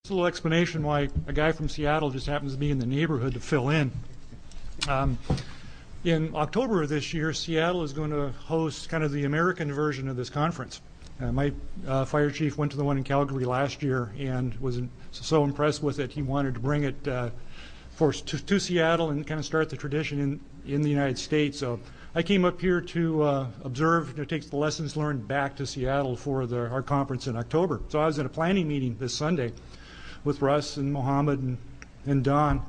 A little explanation why a guy from Seattle just happens to be in the neighborhood to fill in. In October of this year, Seattle is going to host kind of the American version of this conference. My fire chief went to the one in Calgary last year and was so impressed with it, he wanted to bring it to Seattle and kind of start the tradition in the United States. So I came up here to observe, take the lessons learned back to Seattle for our conference in October. So I was at a planning meeting this Sunday with Russ and Mohammed and Don,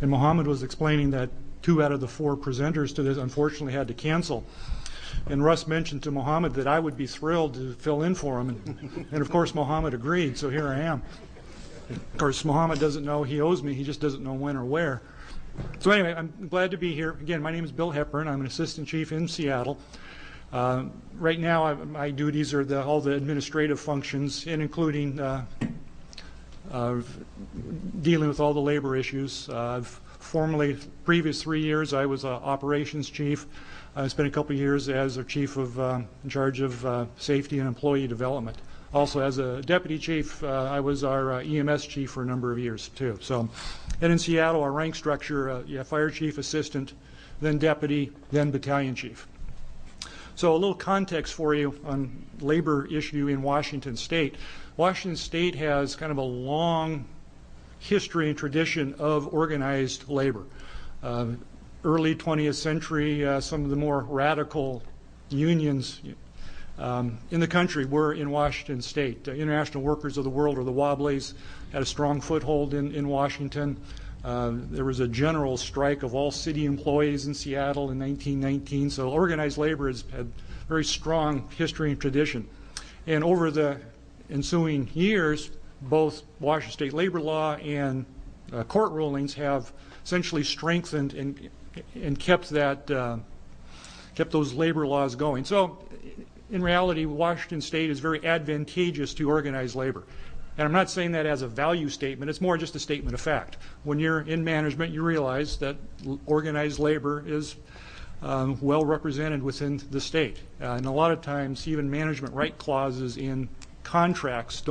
and Mohammed was explaining that 2 out of the 4 presenters to this unfortunately had to cancel. And Russ mentioned to Mohammed that I would be thrilled to fill in for him, and of course Mohammed agreed, so here I am. Of course Mohammed doesn't know he owes me, he just doesn't know when or where. So anyway, I'm glad to be here. Again, my name is Bill Hepburn. I'm an assistant chief in Seattle. Right now my duties are all the administrative functions, and including dealing with all the labor issues. Previous 3 years, I was operations chief. I spent a couple of years as a chief in charge of safety and employee development. Also, as a deputy chief, I was our EMS chief for a number of years too. So, and in Seattle, our rank structure: fire chief, assistant, then deputy, then battalion chief. So, a little context for you on labor issue in Washington State. Washington State has kind of a long history and tradition of organized labor. Early 20th century, some of the more radical unions in the country were in Washington State. International Workers of the World, or the Wobblies, had a strong foothold in Washington. There was a general strike of all city employees in Seattle in 1919, so organized labor has had very strong history and tradition. And over the ensuing years, both Washington State labor law and court rulings have essentially strengthened and kept those labor laws going. So in reality, Washington State is very advantageous to organized labor. And I'm not saying that as a value statement, it's more just a statement of fact. When you're in management, you realize that organized labor is well represented within the state. And a lot of times, even management right clauses in contracts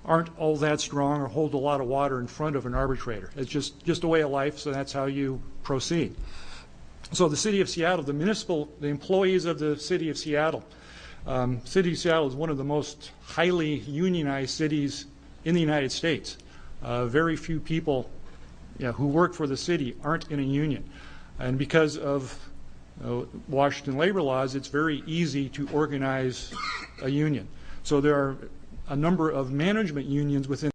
aren't all that strong or hold a lot of water in front of an arbitrator. It's just a way of life, so that's how you proceed. So the city of Seattle, the employees of the city of Seattle, city of Seattle is one of the most highly unionized cities in the United States. Very few people who work for the city aren't in a union. And because of Washington labor laws, it's very easy to organize a union. So there are a number of management unions within